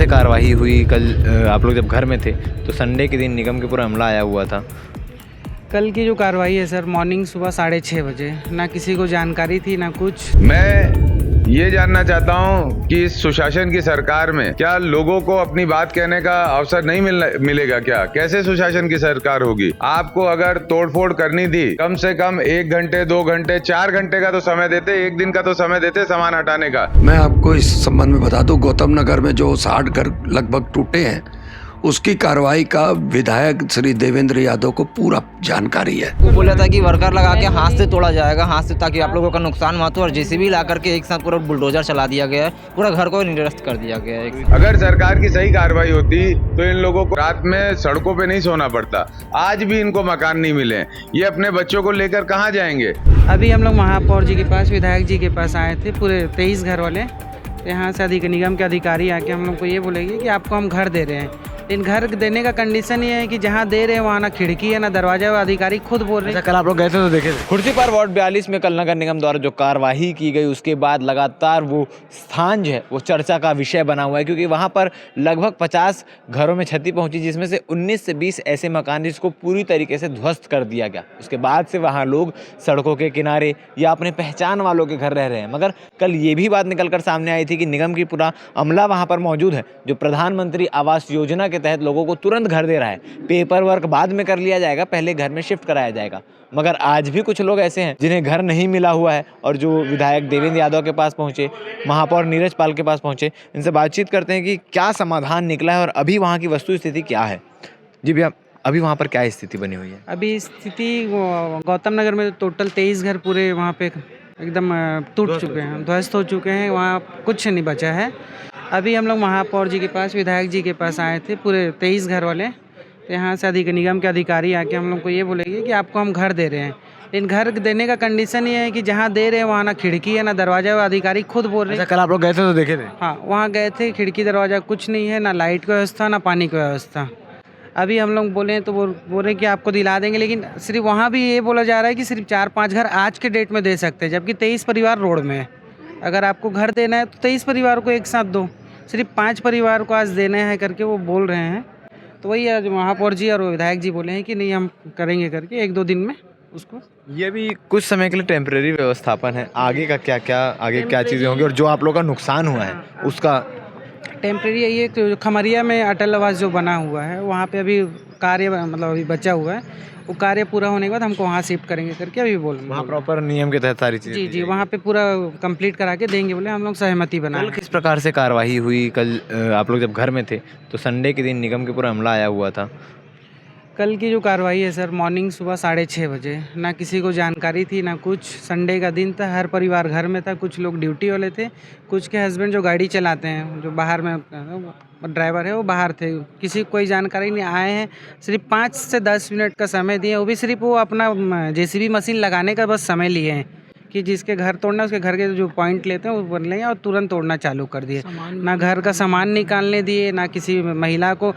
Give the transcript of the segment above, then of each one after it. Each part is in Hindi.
से कार्रवाई हुई कल? आप लोग जब घर में थे तो संडे के दिन निगम के पूरा अमला आया हुआ था। कल की जो कार्रवाई है सर, मॉर्निंग सुबह 6:30 बजे, ना किसी को जानकारी थी ना कुछ। मैं ये जानना चाहता हूँ कि इस सुशासन की सरकार में क्या लोगों को अपनी बात कहने का अवसर नहीं मिलेगा क्या? कैसे सुशासन की सरकार होगी? आपको अगर तोड़फोड़ करनी थी, कम से कम 1 घंटे 2 घंटे 4 घंटे का तो समय देते, 1 दिन का तो समय देते सामान हटाने का। मैं आपको इस संबंध में बता दूं, गौतम नगर में जो 60 घर लगभग टूटे हैं उसकी कार्रवाई का विधायक श्री देवेंद्र यादव को पूरा जानकारी है। वो बोला था कि वर्कर लगा के हाथ से तोड़ा जाएगा, हाथ से, ताकि आप लोगों का नुकसान मत हो, और जेसीबी ला करके एक साथ पूरा बुलडोजर चला दिया गया है, पूरा घर को निरस्त कर दिया गया है। अगर सरकार की सही कार्रवाई होती तो इन लोगों को रात में सड़कों पे नहीं सोना पड़ता। आज भी इनको मकान नहीं मिले, ये अपने बच्चों को लेकर कहाँ जाएंगे? अभी हम लोग महापौर जी के पास, विधायक जी के पास आए थे, पूरे 23 घर वाले। यहाँ से निगम के अधिकारी आके हम लोग को ये बोलेंगे कि आपको हम घर दे रहे हैं। इन घर देने का कंडीशन ये है कि जहाँ दे रहे हैं वहाँ ना खिड़की है ना दरवाजा है। अधिकारी खुद बोल रहे हैं। कल आप लोग गए थे तो देखे थे। खुर्सीपार वार्ड 42 में कल नगर निगम द्वारा जो कार्रवाई की गई उसके बाद लगातार वो स्थान जो है वो चर्चा का विषय बना हुआ है, क्योंकि वहाँ पर लगभग 50 घरों में क्षति पहुंची, जिसमें से 19 से 20 ऐसे मकान जिसको पूरी तरीके से ध्वस्त कर दिया गया। उसके बाद से वहाँ लोग सड़कों के किनारे या अपने पहचान वालों के घर रह रहे हैं। मगर कल ये भी बात निकल कर सामने आई थी कि निगम की पूरा अमला वहाँ पर मौजूद है, जो प्रधानमंत्री आवास योजना के तहत लोगों को तुरंत घर दे रहा है। पेपर वर्क बाद में कर लिया जाएगा, पहले घर में शिफ्ट कराया जाएगा। मगर आज भी कुछ लोग ऐसे हैं जिन्हें घर नहीं मिला हुआ है, और जो विधायक देवेंद्र यादव के पास पहुंचे, महापौर नीरज पाल के पास पहुंचे, इनसे बातचीत करते हैं कि क्या समाधान निकला है और अभी वहाँ की वस्तु स्थिति क्या है। जी भैया, अभी वहाँ पर क्या स्थिति बनी हुई है? अभी स्थिति गौतम नगर में टोटल 23 घर पूरे वहाँ पे एकदम टूट चुके हैं, ध्वस्त हो चुके हैं, वहाँ कुछ नहीं बचा है। अभी हम लोग महापौर जी के पास, विधायक जी के पास आए थे, पूरे 23 घर वाले। तो यहाँ से निगम के अधिकारी आके हम लोग को ये बोलेंगे कि आपको हम घर दे रहे हैं। इन घर देने का कंडीशन ये है कि जहाँ दे रहे हैं वहाँ ना खिड़की है ना दरवाजा है। अधिकारी खुद बोल रहे हैं। कल आप लोग गए थे तो देखे थे? हाँ, वहाँ गए थे, खिड़की दरवाजा कुछ नहीं है, ना लाइट की व्यवस्था ना पानी की व्यवस्था। अभी हम लोग बोले तो बोल रहे हैं कि आपको दिला देंगे, लेकिन सिर्फ वहाँ भी ये बोला जा रहा है कि सिर्फ 4-5 घर आज के डेट में दे सकते हैं, जबकि 23 परिवार रोड में है। अगर आपको घर देना है तो 23 परिवार को एक साथ दो, सिर्फ 5 परिवार को आज देने हैं करके वो बोल रहे हैं। तो वही आज महापौर जी और विधायक जी बोले हैं कि नहीं, हम करेंगे करके 1-2 दिन में उसको। ये भी कुछ समय के लिए टेम्परेरी व्यवस्थापन है, आगे का क्या चीज़ें होंगी और जो आप लोगों का नुकसान हुआ है उसका? टेम्परेरी यही है कि खमरिया में अटल आवास जो बना हुआ है वहाँ पे अभी कार्य मतलब अभी बचा हुआ है, वो कार्य पूरा होने के बाद हमको वहाँ शिफ्ट करेंगे करके अभी बोल रहे हैं। वहाँ प्रॉपर नियम के तहत सारी चीज़ें? जी, वहाँ पे पूरा कंप्लीट करा के देंगे बोले, हम लोग सहमति बनाए। किस प्रकार से कार्रवाई हुई कल? आप लोग जब घर में थे तो संडे के दिन निगम के पूरा अमला आया हुआ था। कल की जो कार्रवाई है सर, मॉर्निंग सुबह 6:30 बजे, ना किसी को जानकारी थी ना कुछ। संडे का दिन था, हर परिवार घर में था, कुछ लोग ड्यूटी वाले थे, कुछ के हस्बैंड जो गाड़ी चलाते हैं, जो बाहर में ड्राइवर है वो बाहर थे, किसी को कोई जानकारी नहीं। आए हैं, सिर्फ 5 से 10 मिनट का समय दिए, वो भी सिर्फ वो अपना जेसीबी मशीन लगाने का बस समय लिए हैं कि जिसके घर तोड़ना उसके घर के जो पॉइंट लेते हैं वो बन लेंगे, और तुरंत तोड़ना चालू कर दिए। ना घर का सामान निकालने दिए, ना किसी महिला को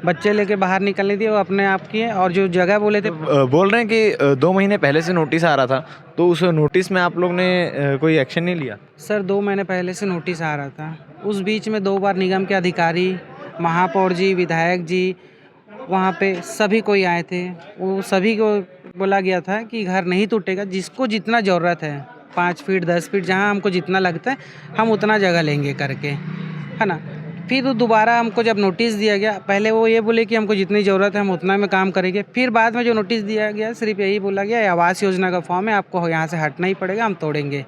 बच्चे लेके बाहर निकलने दिए, वो अपने आप की है। और जो जगह बोले थे, बोल रहे हैं कि 2 महीने पहले से नोटिस आ रहा था, तो उस नोटिस में आप लोग ने कोई एक्शन नहीं लिया? सर 2 महीने पहले से नोटिस आ रहा था, उस बीच में 2 बार निगम के अधिकारी, महापौर जी, विधायक जी, वहाँ पे सभी कोई आए थे। वो सभी को बोला गया था कि घर नहीं टूटेगा, जिसको जितना ज़रूरत है, 5 फीट 10 फीट जहाँ हमको जितना लगता है हम उतना जगह लेंगे करके, है ना। फिर दोबारा हमको जब नोटिस दिया गया, पहले वो ये बोले कि हमको जितनी ज़रूरत है हम उतना में काम करेंगे। फिर बाद में जो नोटिस दिया गया सिर्फ यही बोला गया, आवास योजना का फॉर्म है, आपको यहाँ से हटना ही पड़ेगा, हम तोड़ेंगे,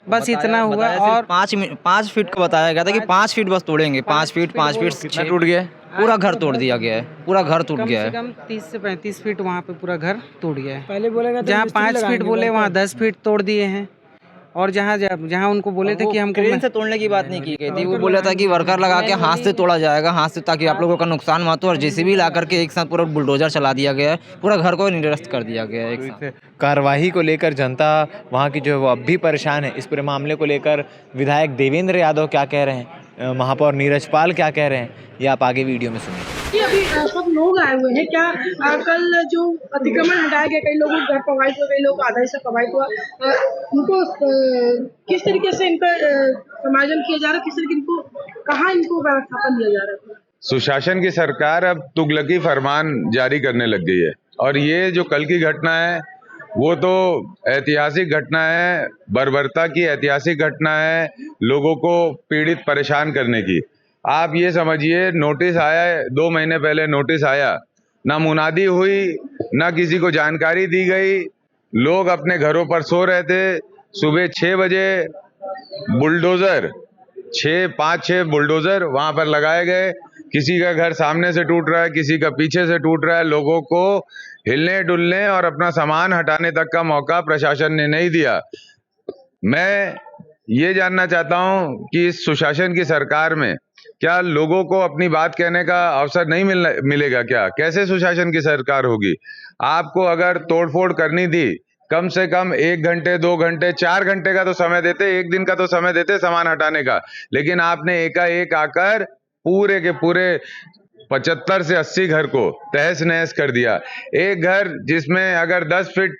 बस इतना हुआ। और 5 फीट का बताया गया था कि 5 फीट बस तोड़ेंगे, 5 फीट 6 टूट गया? पूरा घर तोड़ दिया गया है, पूरा घर टूट गया है। कम से कम 30 से 35 फीट वहाँ पे पूरा घर टूट गया है। पहले बोलेगा जहाँ 5 फीट बोले वहाँ 10 फीट तोड़ दिए हैं, और जहाँ उनको बोले थे कि हमको क्रेन से तोड़ने की बात नहीं की गई थी। वो बोला था कि वर्कर लगा के हाथ से तोड़ा जाएगा, हाथ से, ताकि आप लोगों का नुकसान मत हो, और जेसीबी ला करके एक साथ पूरा बुलडोजर चला दिया गया है, पूरा घर को निरस्त कर दिया गया है एक साथ। कार्रवाई को लेकर जनता वहाँ की जो है वो अब भी परेशान है। इस पूरे मामले को लेकर विधायक देवेंद्र यादव क्या कह रहे हैं महापौर नीरज पाल क्या कह रहे हैं ये आप आगे वीडियो में सुनिए। कि अभी सब लोग आए हुए हैं क्या कल जो अतिक्रमण हटाया गया, कई लोगों को घर प्रभावित हुआ, कई लोग को आधा हिस्सा प्रभावित हुआ, उनको किस तरीके से इनका समायोजन किया जा रहा है, किस तरीके इनको कहाँ इनको व्यवस्थापन दिया जा रहा है? सुशासन की सरकार अब तुगलकी फरमान जारी करने लग गई है और ये जो कल की घटना है वो तो ऐतिहासिक घटना है, बर्बरता की ऐतिहासिक घटना है, लोगों को पीड़ित परेशान करने की। आप ये समझिए नोटिस आया है, 2 महीने पहले नोटिस आया, ना मुनादी हुई, ना किसी को जानकारी दी गई, लोग अपने घरों पर सो रहे थे। सुबह 6 बजे बुलडोजर 5-6 बुलडोजर वहां पर लगाए गए, किसी का घर सामने से टूट रहा है, किसी का पीछे से टूट रहा है, लोगों को हिलने डुलने और अपना सामान हटाने तक का मौका प्रशासन ने नहीं दिया। मैं ये जानना चाहता हूं कि इस सुशासन की सरकार में क्या लोगों को अपनी बात कहने का अवसर नहीं मिलेगा क्या? कैसे सुशासन की सरकार होगी? आपको अगर तोड़फोड़ करनी थी, कम से कम 1 घंटे, 2 घंटे, 4 घंटे का तो समय देते, 1 दिन का तो समय देते सामान हटाने का, लेकिन आपने एकाएक आकर पूरे के पूरे 75 से 80 घर को तहस नहस कर दिया। एक घर जिसमें अगर 10 फीट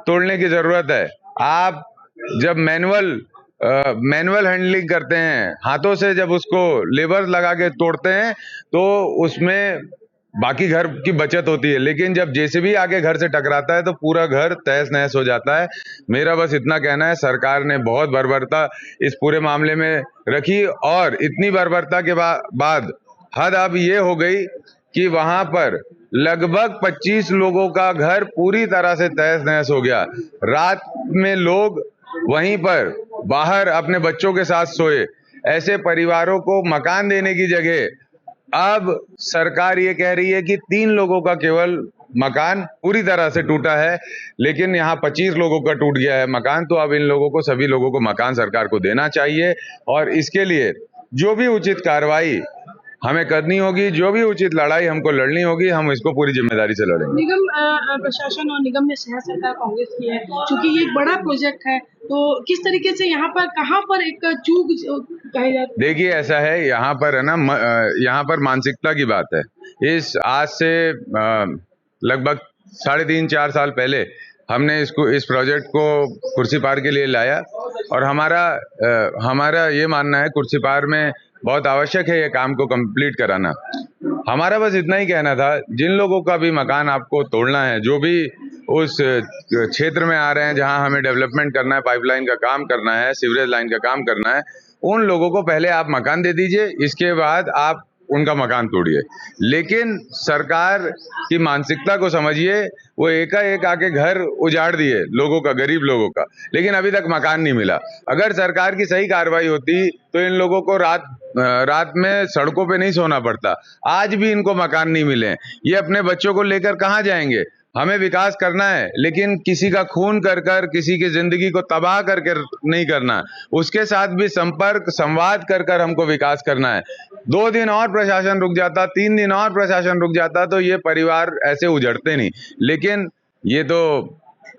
तोड़ने की जरूरत है, आप जब मैनुअल हैंडलिंग करते हैं, हाथों से जब उसको लेबर लगा के तोड़ते हैं तो उसमें बाकी घर की बचत होती है, लेकिन जब जेसीबी आके घर से टकराता है तो पूरा घर तहस नहस हो जाता है। मेरा बस इतना कहना है, सरकार ने बहुत बर्बरता इस पूरे मामले में रखी और इतनी बर्बरता के बाद हद अब ये हो गई कि वहां पर लगभग 25 लोगों का घर पूरी तरह से तहस नहस हो गया। रात में लोग वहीं पर बाहर अपने बच्चों के साथ सोए। ऐसे परिवारों को मकान देने की जगह अब सरकार ये कह रही है कि 3 लोगों का केवल मकान पूरी तरह से टूटा है, लेकिन यहाँ 25 लोगों का टूट गया है मकान। तो अब इन लोगों को, सभी लोगों को मकान सरकार को देना चाहिए और इसके लिए जो भी उचित कार्रवाई हमें करनी होगी, जो भी उचित लड़ाई हमको लड़नी होगी, हम इसको पूरी जिम्मेदारी से लड़ेंगे। निगम प्रशासन और निगम में शहर सरकार कांग्रेस की है, क्योंकि ये एक बड़ा प्रोजेक्ट है, तो किस तरीके से यहाँ पर कहाँ पर एक चूक कही जाती है? देखिए ऐसा है, यहाँ पर है ना, यहाँ पर मानसिकता की बात है। आज से लगभग 3.5-4 साल पहले हमने इस प्रोजेक्ट को कुर्सी पार के लिए लाया और हमारा ये मानना है कुर्सी पार में बहुत आवश्यक है ये काम को कंप्लीट कराना। हमारा बस इतना ही कहना था, जिन लोगों का भी मकान आपको तोड़ना है, जो भी उस क्षेत्र में आ रहे हैं जहां हमें डेवलपमेंट करना है, पाइपलाइन का काम करना है, सीवरेज लाइन का काम करना है, उन लोगों को पहले आप मकान दे दीजिए, इसके बाद आप उनका मकान तोड़िए। लेकिन सरकार की मानसिकता को समझिए, वो एकाएक आके घर उजाड़ दिए लोगों का, गरीब लोगों का, लेकिन अभी तक मकान नहीं मिला। अगर सरकार की सही कार्रवाई होती तो इन लोगों को रात में सड़कों पे नहीं सोना पड़ता। आज भी इनको मकान नहीं मिले, ये अपने बच्चों को लेकर कहाँ जाएंगे? हमें विकास करना है, लेकिन किसी का खून कर किसी की जिंदगी को तबाह करके नहीं करना, उसके साथ भी संवाद कर हमको विकास करना है। 2 दिन और प्रशासन रुक जाता, 3 दिन और प्रशासन रुक जाता तो ये परिवार ऐसे उजड़ते नहीं। लेकिन ये तो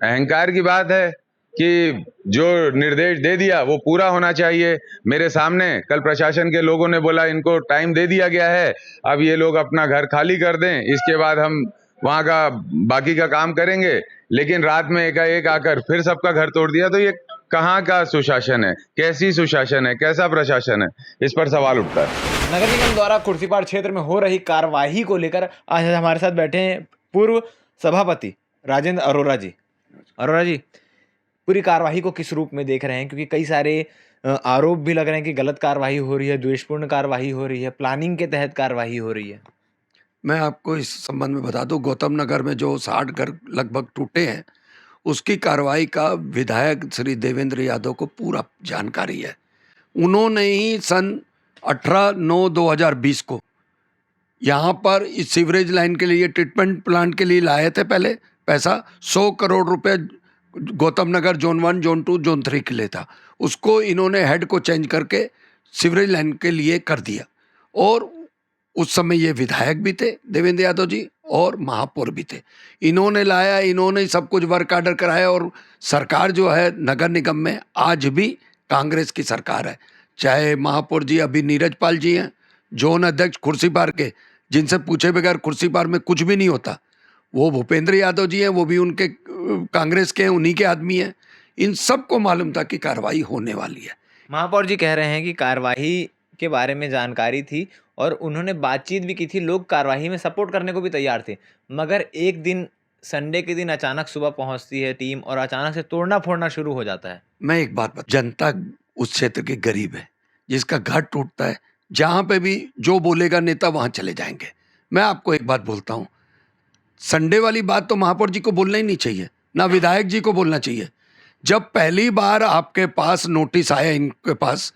अहंकार की बात है कि जो निर्देश दे दिया वो पूरा होना चाहिए। मेरे सामने कल प्रशासन के लोगों ने बोला इनको टाइम दे दिया गया है, अब ये लोग अपना घर खाली कर दें, इसके बाद हम वहां का बाकी का काम करेंगे। लेकिन रात में एकाएक आकर फिर सबका घर तोड़ दिया, तो ये कहाँ का सुशासन है? कैसी सुशासन है? कैसा प्रशासन है? इस पर सवाल उठता है। नगर निगम द्वारा कुर्सीपार क्षेत्र में हो रही कार्यवाही को लेकर आज हमारे साथ बैठे हैं पूर्व सभापति राजेंद्र अरोरा जी। अरोरा जी, पूरी कार्यवाही को किस रूप में देख रहे हैं? क्योंकि कई सारे आरोप भी लग रहे हैं कि गलत कार्यवाही हो रही है, द्वेषपूर्ण कार्यवाही हो रही है, प्लानिंग के तहत कार्यवाही हो रही है। मैं आपको इस संबंध में बता दूं, गौतम नगर में जो 60 घर लगभग टूटे हैं, उसकी कार्रवाई का विधायक श्री देवेंद्र यादव को पूरा जानकारी है। उन्होंने ही सन 18/9/2020 को यहाँ पर इस सीवरेज लाइन के लिए, ट्रीटमेंट प्लांट के लिए लाए थे पहले पैसा। 100 करोड़ रुपए Gautam Nagar zone 1, zone 2, zone 3 के लिए था। उसको इन्होंने हेड को चेंज करके सीवरेज लाइन के लिए कर दिया। और उस समय ये विधायक भी थे देवेंद्र यादव जी और महापौर भी थे। इन्होंने लाया, इन्होंने सब कुछ वर्क आर्डर कराया। और सरकार जो है नगर निगम में आज भी कांग्रेस की सरकार है। चाहे महापौर जी अभी नीरज पाल जी हैं, जोन अध्यक्ष खुर्सीपार के, जिनसे पूछे बगैर खुर्सीपार में कुछ भी नहीं होता, वो भूपेंद्र यादव जी हैं, वो भी उनके कांग्रेस के हैं, उन्हीं के आदमी हैं। इन सबको मालूम था कि कार्रवाई होने वाली है। महापौर जी कह रहे हैं कि कार्रवाई के बारे में जानकारी थी और उन्होंने बातचीत भी की थी, लोग कार्रवाई में सपोर्ट करने को भी तैयार थे, मगर एक दिन संडे के दिन अचानक सुबह पहुंचती है टीम और अचानक से तोड़ना फोड़ना शुरू हो जाता है। मैं एक बात बता, जनता उस क्षेत्र के गरीब है, जिसका घर टूटता है, जहां पे भी जो बोलेगा नेता वहां चले जाएंगे। मैं आपको एक बात बोलता हूं, संडे वाली बात तो महापौर जी को बोलना ही नहीं चाहिए, ना विधायक जी को बोलना चाहिए। जब पहली बार आपके पास नोटिस आया, इनके पास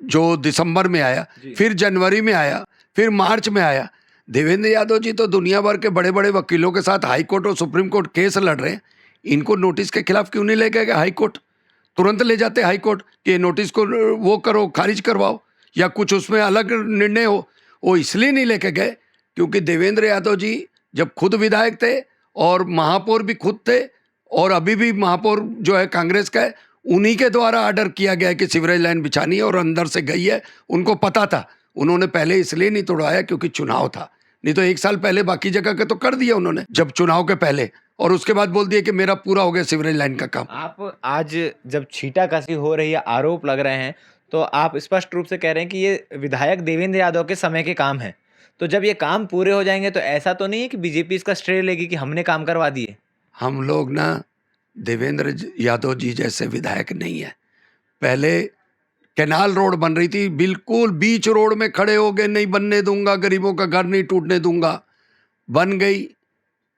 जो दिसंबर में आया, फिर जनवरी में आया, फिर मार्च में आया, देवेंद्र यादव जी तो दुनिया भर के बड़े बड़े वकीलों के साथ हाई कोर्ट और सुप्रीम कोर्ट केस लड़ रहे हैं, इनको नोटिस के खिलाफ क्यों नहीं ले गए हाई कोर्ट? तुरंत ले जाते हाई कोर्ट कि नोटिस को वो करो, खारिज करवाओ, या कुछ उसमें अलग निर्णय हो। वो इसलिए नहीं लेके गए क्योंकि देवेंद्र यादव जी जब खुद विधायक थे और महापौर भी खुद थे, और अभी भी महापौर जो है कांग्रेस का है, उन्हीं के द्वारा ऑर्डर किया गया कि सीवरेज लाइन बिछानी है, और अंदर से गई है, उनको पता था। उन्होंने पहले इसलिए नहीं तोड़वाया क्योंकि चुनाव था, नहीं तो 1 साल पहले बाकी जगह के तो कर दिया उन्होंने, जब चुनाव के पहले, और उसके बाद बोल दिया कि मेरा पूरा हो गया सीवरेज लाइन का काम। आप आज जब छींटाकशी हो रही है, आरोप लग रहे हैं, तो आप स्पष्ट रूप से कह रहे हैं कि ये विधायक देवेंद्र यादव के समय के काम है, तो जब ये काम पूरे हो जाएंगे तो ऐसा तो नहीं है कि बीजेपी इसका श्रेय लेगी कि हमने काम करवा दिए? हम लोग ना देवेंद्र यादव जी जैसे विधायक नहीं है। पहले कैनाल रोड बन रही थी, बिल्कुल बीच रोड में खड़े हो गए, नहीं बनने दूंगा, गरीबों का घर नहीं टूटने दूंगा, बन गई।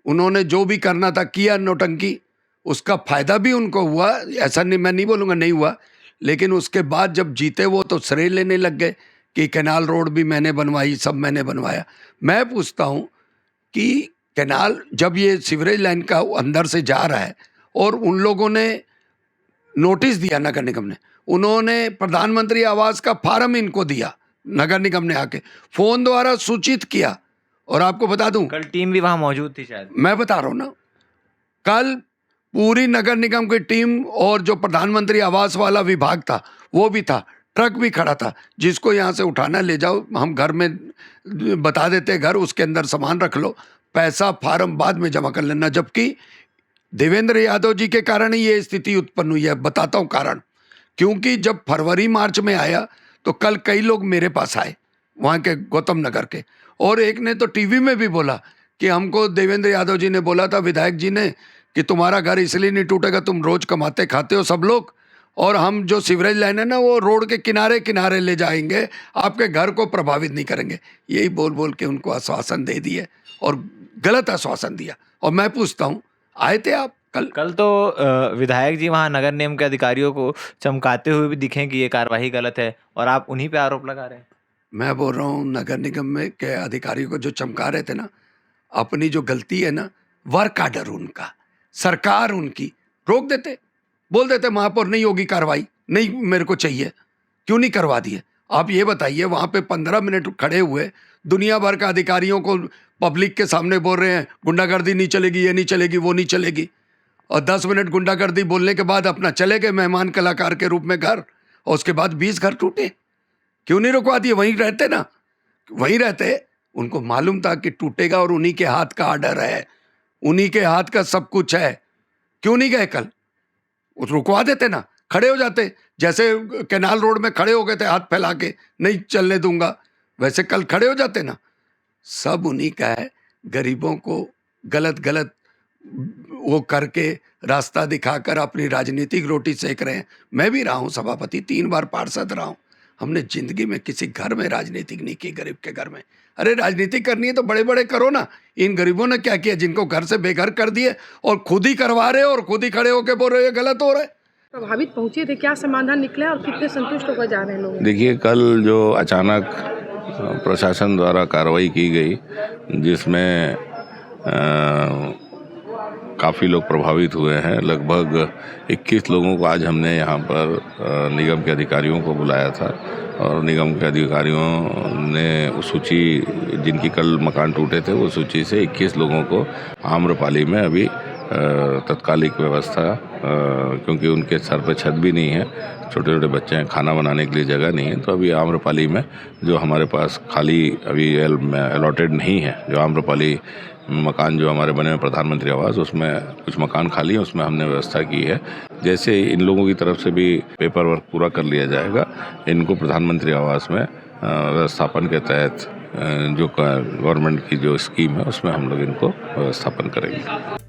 उन्होंने जो भी करना था किया, नौटंकी, उसका फायदा भी उनको हुआ, ऐसा नहीं, मैं नहीं बोलूँगा नहीं हुआ, लेकिन उसके बाद जब जीते वो तो श्रेय लेने लग गए कि कैनाल रोड भी मैंने बनवाई, सब मैंने बनवाया। मैं पूछता हूँ कि कैनाल जब ये सीवरेज लाइन का अंदर से जा रहा है और उन लोगों ने नोटिस दिया, नगर निगम ने, उन्होंने प्रधानमंत्री आवास का फार्म इनको दिया, नगर निगम ने आके फोन द्वारा सूचित किया। और आपको बता दूं, कल टीम भी वहां मौजूद थी शायद। मैं बता रहा हूं ना, कल पूरी नगर निगम की टीम और जो प्रधानमंत्री आवास वाला विभाग था वो भी था, ट्रक भी खड़ा था, जिसको यहाँ से उठाना ले जाओ, हम घर में बता देते घर, उसके अंदर सामान रख लो, पैसा फार्म बाद में जमा कर लेना। जबकि देवेंद्र यादव जी के कारण ही ये स्थिति उत्पन्न हुई है। बताता हूँ कारण, क्योंकि जब फरवरी मार्च में आया तो कल कई लोग मेरे पास आए वहाँ के गौतम नगर के, और एक ने तो टीवी में भी बोला कि हमको देवेंद्र यादव जी ने बोला था, विधायक जी ने, कि तुम्हारा घर इसलिए नहीं टूटेगा, तुम रोज कमाते खाते हो सब लोग, और हम जो सीवरेज लाइन है ना वो रोड के किनारे किनारे ले जाएंगे, आपके घर को प्रभावित नहीं करेंगे। यही बोल बोल के उनको आश्वासन दे दिए और गलत आश्वासन दिया। और मैं पूछता हूँ, आए थे आप कल तो विधायक जी वहाँ नगर निगम के अधिकारियों को चमकाते हुए भी दिखे कि ये कार्रवाई गलत है, और आप उन्हीं पे आरोप लगा रहे हैं। मैं बोल रहा हूँ नगर निगम में के अधिकारियों को जो चमका रहे थे ना, अपनी जो गलती है ना, वर्क आर्डर उनका, सरकार उनकी रोक देते, बोल देते महापौर नहीं होगी कार्रवाई, नहीं मेरे को चाहिए, क्यों नहीं करवा दिए? आप ये बताइए, वहाँ पे 15 मिनट खड़े हुए, दुनिया भर का अधिकारियों को पब्लिक के सामने बोल रहे हैं गुंडागर्दी नहीं चलेगी, ये नहीं चलेगी, वो नहीं चलेगी, और 10 मिनट गुंडागर्दी बोलने के बाद अपना चले गए मेहमान कलाकार के रूप में घर, और उसके बाद 20 घर टूटे। क्यों नहीं रुकवा दिए? वहीं रहते ना, वहीं रहते, उनको मालूम था कि टूटेगा, और उन्हीं के हाथ का ऑर्डर है, उन्हीं के हाथ का सब कुछ है। क्यों नहीं गए कल? रुकवा देते ना, खड़े हो जाते, जैसे कैनाल रोड में खड़े हो गए थे हाथ फैला के, नहीं चलने दूंगा, वैसे कल खड़े हो जाते ना। सब उन्हीं का है, गरीबों को गलत गलत वो करके रास्ता दिखाकर अपनी राजनीतिक रोटी सेक रहे हैं। मैं भी रहा हूँ सभापति, 3 बार पार्षद रहा हूँ, हमने जिंदगी में किसी घर में राजनीतिक नहीं की, गरीब के घर में। अरे राजनीति करनी है तो बड़े बड़े करो ना। इन गरीबों ने क्या किया, जिनको घर से बेघर कर दिए और खुद ही करवा रहे और खुद ही खड़े होकर बोल रहे हैं गलत हो रहा है। प्रभावित पहुंचे थे, क्या समाधान निकला और कितने संतुष्ट होकर जा रहे हैं लोग? देखिए, कल जो अचानक प्रशासन द्वारा कार्रवाई की गई, जिसमें काफ़ी लोग प्रभावित हुए हैं, लगभग 21 लोगों को आज हमने यहाँ पर निगम के अधिकारियों को बुलाया था, और निगम के अधिकारियों ने उस सूची, जिनकी कल मकान टूटे थे, वो सूची से 21 लोगों को आम्रपाली में अभी तत्कालिक व्यवस्था, क्योंकि उनके सर पे छत भी नहीं है, छोटे छोटे बच्चे हैं, खाना बनाने के लिए जगह नहीं है। तो अभी आम्रपाली में जो हमारे पास खाली अभी अलॉटेड नहीं है, जो आम्रपाली मकान जो हमारे बने हैं प्रधानमंत्री आवास, उसमें कुछ मकान खाली है, उसमें हमने व्यवस्था की है। जैसे इन लोगों की तरफ से भी पेपर वर्क पूरा कर लिया जाएगा, इनको प्रधानमंत्री आवास में व्यवस्थापन के तहत जो गवर्नमेंट की जो स्कीम है उसमें हम लोग इनको व्यवस्थापन करेंगे।